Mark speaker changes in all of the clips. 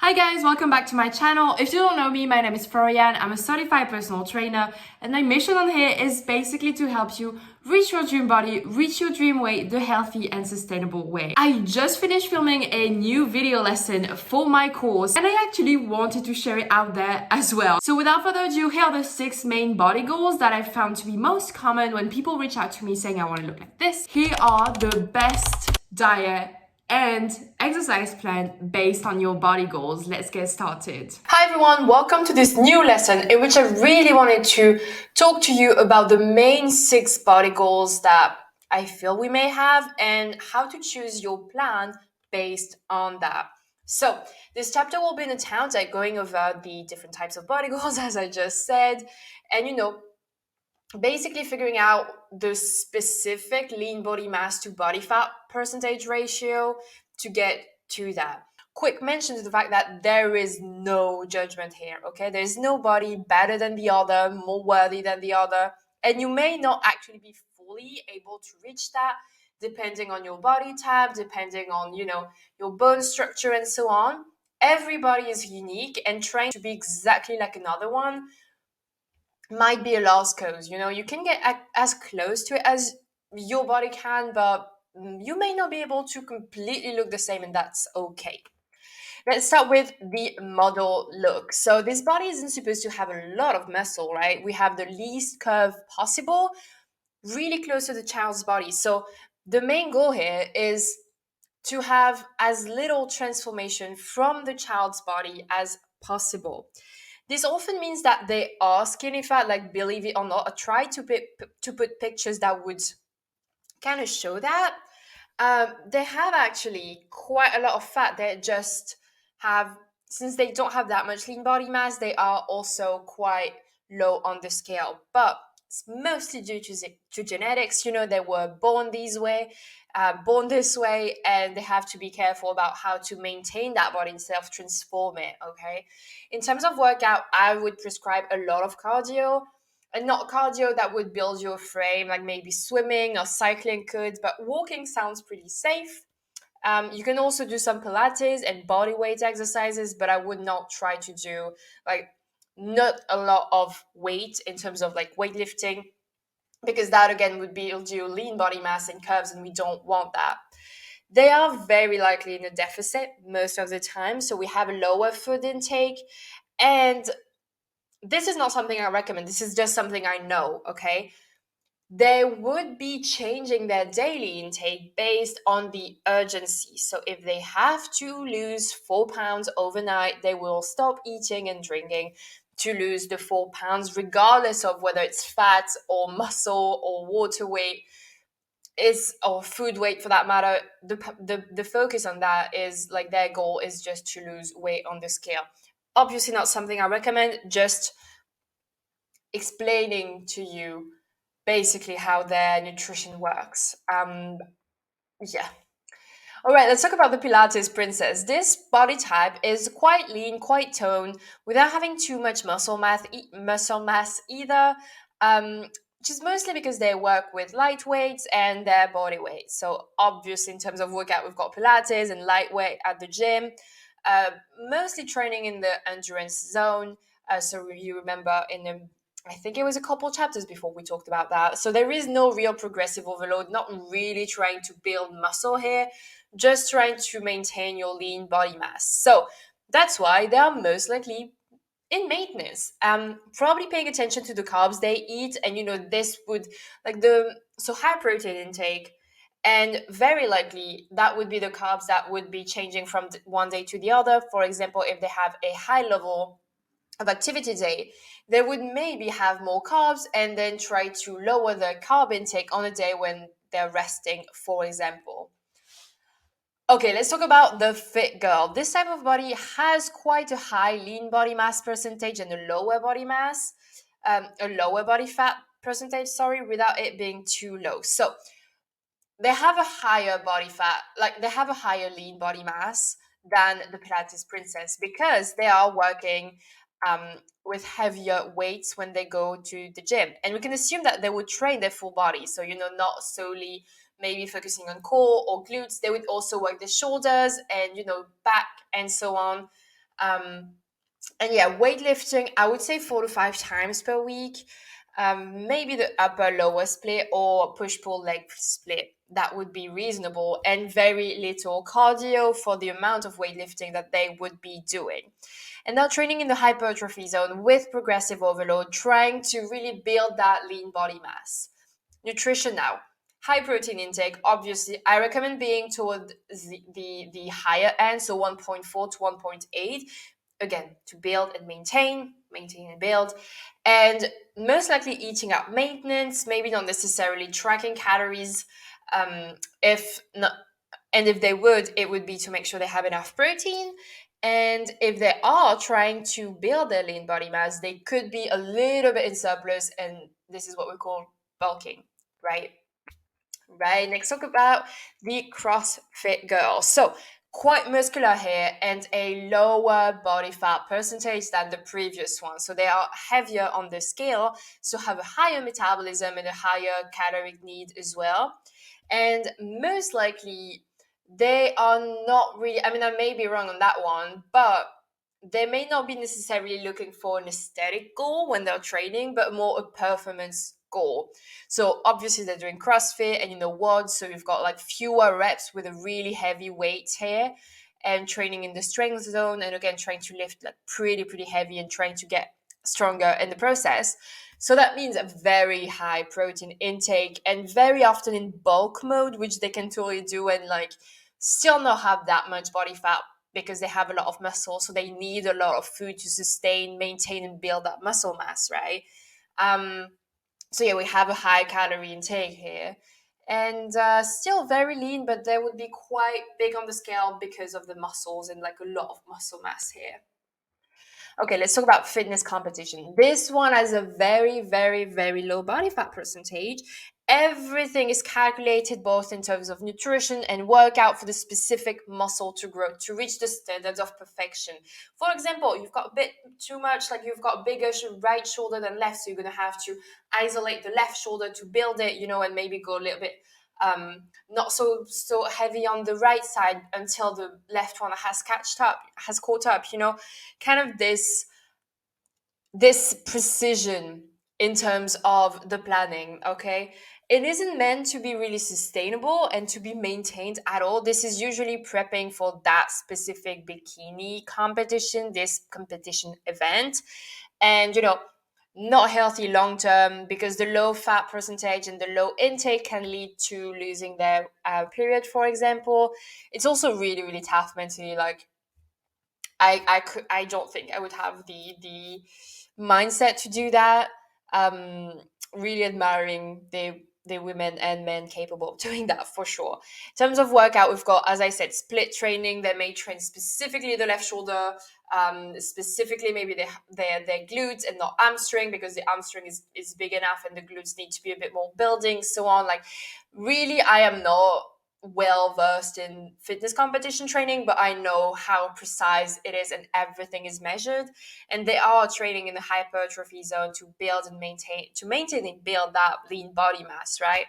Speaker 1: Hi guys, welcome back to my channel. If you don't know me, my name is Florian. I'm a certified personal trainer and my mission on here is basically to help you reach your dream body, reach your dream weight the healthy and sustainable way. I just finished filming a new video lesson for my course and I actually wanted to share it out there as well. So without further ado, here are the 6 main body goals that I found to be most common when people reach out to me saying I want to look like this. Here are the best diet and exercise plan based on your body goals. Let's get started. Hi everyone, welcome to this new lesson in which I really wanted to talk to you about the main 6 body goals that I feel we may have and how to choose your plan based on that. So this chapter will be in attempt at going over the different types of body goals as I just said, and basically figuring out the specific lean body mass to body fat percentage ratio to get to that. Quick mention to the fact that there is no judgment here, okay? There's nobody better than the other, more worthy than the other, and you may not actually be fully able to reach that depending on your body type, depending on, your bone structure and so on. Everybody is unique and trying to be exactly like another one might be a lost cause. You can get as close to it as your body can, but you may not be able to completely look the same, and that's okay. Let's start with the model look. So this body isn't supposed to have a lot of muscle, right? We have the least curve possible, really close to the child's body. So the main goal here is to have as little transformation from the child's body as possible. This often means that they are skinny fat, like believe it or not. I tried to put pictures that would kind of show that. They have actually quite a lot of fat. They just have, since they don't have that much lean body mass, they are also quite low on the scale. But it's mostly due to genetics. They were born this way, and they have to be careful about how to maintain that body instead of transform it, okay? In terms of workout, I would prescribe a lot of cardio, and not cardio that would build your frame, like maybe swimming or cycling could, but walking sounds pretty safe. You can also do some Pilates and body weight exercises, but I would not try to do not a lot of weight in terms of weightlifting, because that again would build you lean body mass and curves, and we don't want that. They are very likely in a deficit most of the time, so we have a lower food intake, and this is not something I recommend. This is just something I know, okay? They would be changing their daily intake based on the urgency. So if they have to lose 4 pounds overnight, they will stop eating and drinking to lose the 4 pounds, regardless of whether it's fat or muscle or water weight or food weight for that matter. The focus on that is their goal is just to lose weight on the scale. Obviously not something I recommend, just explaining to you basically how their nutrition works. Yeah. All right, let's talk about the Pilates Princess. This body type is quite lean, quite toned, without having too much muscle mass either, which is mostly because they work with light weights and their body weight. So obviously in terms of workout, we've got Pilates and lightweight at the gym, mostly training in the endurance zone. So you remember I think it was a couple chapters before we talked about that. So there is no real progressive overload, not really trying to build muscle here, just trying to maintain your lean body mass. So that's why they are most likely in maintenance. Probably paying attention to the carbs they eat, and this would high protein intake, and very likely that would be the carbs that would be changing from one day to the other. For example, if they have a high level of activity day, they would maybe have more carbs and then try to lower their carb intake on a day when they're resting, for example. Okay, let's talk about the fit girl. This type of body has quite a high lean body mass percentage and a lower body fat percentage, without it being too low. So they have a higher body fat, they have a higher lean body mass than the Pilates Princess because they are working with heavier weights when they go to the gym. And we can assume that they would train their full body. So, not solely maybe focusing on core or glutes. They would also work the shoulders and, back and so on. And yeah, weightlifting, I would say 4 to 5 times per week. Maybe the upper lower split or push pull leg split. That would be reasonable, and very little cardio for the amount of weightlifting that they would be doing. And now training in the hypertrophy zone with progressive overload, trying to really build that lean body mass. Nutrition now. High protein intake, obviously, I recommend being toward the higher end, so 1.4 to 1.8, again, to build and maintain and build. And most likely eating out maintenance, maybe not necessarily tracking calories. If not, and if they would, it would be to make sure they have enough protein. And if they are trying to build their lean body mass, they could be a little bit in surplus, and this is what we call bulking, right? Right, next talk about the CrossFit Girl. So quite muscular here and a lower body fat percentage than the previous one. So they are heavier on the scale, so have a higher metabolism and a higher caloric need as well. And most likely they are not really, I mean, I may be wrong on that one, but they may not be necessarily looking for an aesthetic goal when they're training, but more a performance goal. So obviously they're doing CrossFit and WOD, so you've got like fewer reps with a really heavy weight here and training in the strength zone, and again trying to lift like pretty heavy and trying to get stronger in the process. So that means a very high protein intake and very often in bulk mode, which they can totally do and like still not have that much body fat because they have a lot of muscle. So they need a lot of food to sustain, maintain, and build that muscle mass, right? Um, so yeah, we have a high calorie intake here, and still very lean, but they would be quite big on the scale because of the muscles and like a lot of muscle mass here. Okay, let's talk about fitness competition. This one has a very low body fat percentage. Everything is calculated both in terms of nutrition and workout for the specific muscle to grow to reach the standards of perfection. For example, you've got a bit too much, like you've got a bigger right shoulder than left, so you're going to have to isolate the left shoulder to build it, and maybe go a little bit not so heavy on the right side until the left one has caught up, kind of this precision in terms of the planning. Okay, it isn't meant to be really sustainable and to be maintained at all. This is usually prepping for that specific bikini competition, this competition event, and not healthy long term because the low fat percentage and the low intake can lead to losing their period, for example. It's also really tough mentally. Like I don't think I would have the mindset to do that. Really admiring the women and men capable of doing that for sure. In terms of workout, we've got, as I said, split training that may train specifically the left shoulder, specifically maybe their glutes and not hamstring because the hamstring is big enough and the glutes need to be a bit more building, so on. Like, really, I am not well versed in fitness competition training, but I know how precise it is and everything is measured. And they are training in the hypertrophy zone to build and maintain and build that lean body mass, right?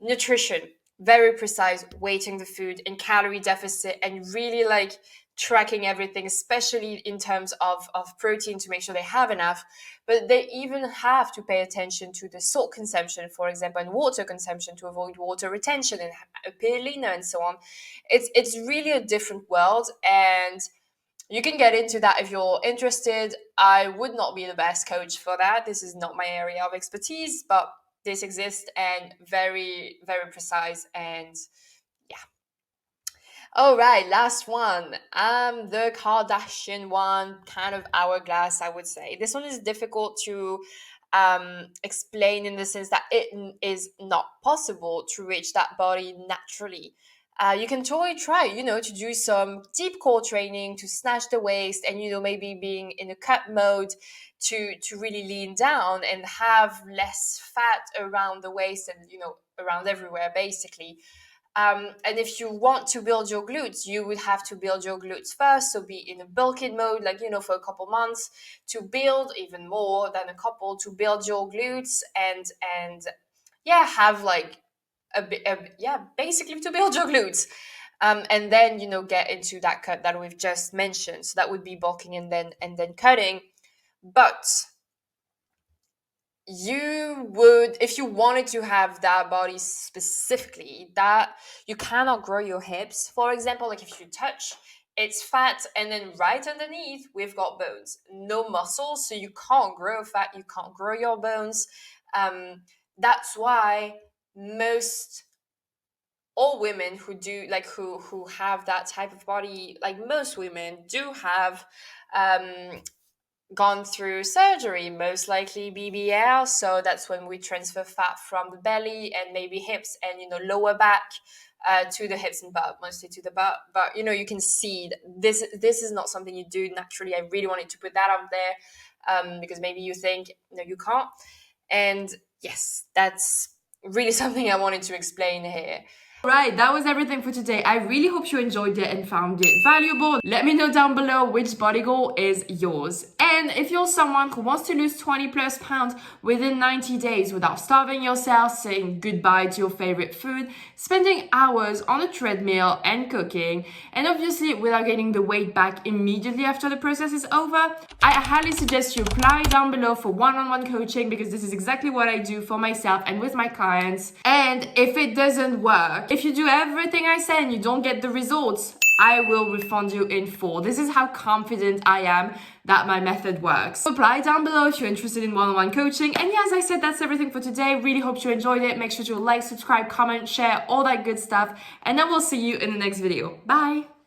Speaker 1: Nutrition, very precise, weighting the food and calorie deficit and really like tracking everything, especially in terms of protein to make sure they have enough. But they even have to pay attention to the salt consumption, for example, and water consumption to avoid water retention and appear leaner and so on. It's really a different world, and you can get into that if you're interested. I would not be the best coach for that. This is not my area of expertise, but this exists and very precise. And yeah. All right, last one. The Kardashian one, kind of hourglass, I would say. This one is difficult to explain in the sense that it is not possible to reach that body naturally. You can totally try, to do some deep core training to snatch the waist and, maybe being in a cut mode to really lean down and have less fat around the waist and, around everywhere, basically. And if you want to build your glutes, you would have to build your glutes first. So be in a bulking mode, like, for a couple months to build even more than a couple to build your glutes and yeah, have like basically to build your glutes.
Speaker 2: and then, you know, get into that cut that we've just mentioned. So that would be bulking and then cutting. But you would, if you wanted to have that body specifically, that you cannot grow your hips, for example, like if you touch, it's fat, and then right underneath we've got bones, no muscles, so you can't grow fat, you can't grow your bones. That's why most all women who do, like, who have that type of body, like most women do have gone through surgery, most likely BBL. So that's when we transfer fat from the belly and maybe hips and, you know, lower back to the hips and butt, mostly to the butt. But, you know, you can see that this is not something you do naturally. I really wanted to put that out there because maybe you think, no, you can't. And yes, that's really something I wanted to explain here.
Speaker 1: Right, that was everything for today. I really hope you enjoyed it and found it valuable. Let me know down below which body goal is yours. And if you're someone who wants to lose 20 plus pounds within 90 days without starving yourself, saying goodbye to your favorite food, spending hours on a treadmill and cooking, and obviously without getting the weight back immediately after the process is over, I highly suggest you apply down below for one-on-one coaching, because this is exactly what I do for myself and with my clients. And if it doesn't work, if you do everything I say and you don't get the results, I will refund you in full. This is how confident I am that my method works. Apply down below if you're interested in one-on-one coaching. And yeah, as I said, that's everything for today. Really hope you enjoyed it. Make sure to like, subscribe, comment, share, all that good stuff. And then we'll see you in the next video. Bye!